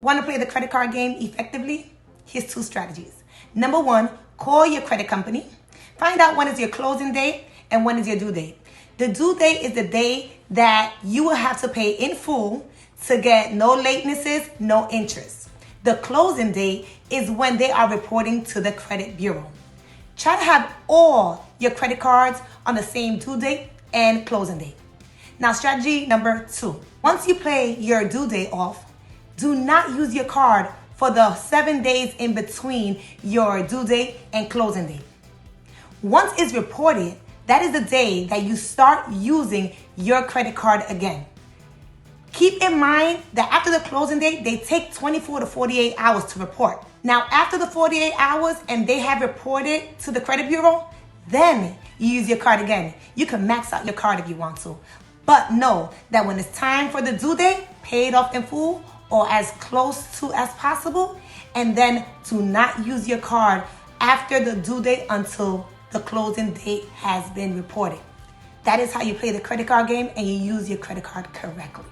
Want to play the credit card game effectively? Here's 2 strategies. Number 1, call your credit company. Find out when is your closing date and when is your due date. The due date is the day that you will have to pay in full to get no latenesses, no interest. The closing date is when they are reporting to the credit bureau. Try to have all your credit cards on the same due date and closing date. Now, strategy number 2. Once you pay your due date off, do not use your card for the 7 days in between your due date and closing date. Once it's reported, that is the day that you start using your credit card again. Keep in mind that after the closing date, they take 24 to 48 hours to report. Now, after the 48 hours and they have reported to the credit bureau, then you use your card again. You can max out your card if you want to. But know that when it's time for the due date, pay it off in full or as close to as possible. And then do not use your card after the due date until the closing date has been reported. That is how you play the credit card game and you use your credit card correctly.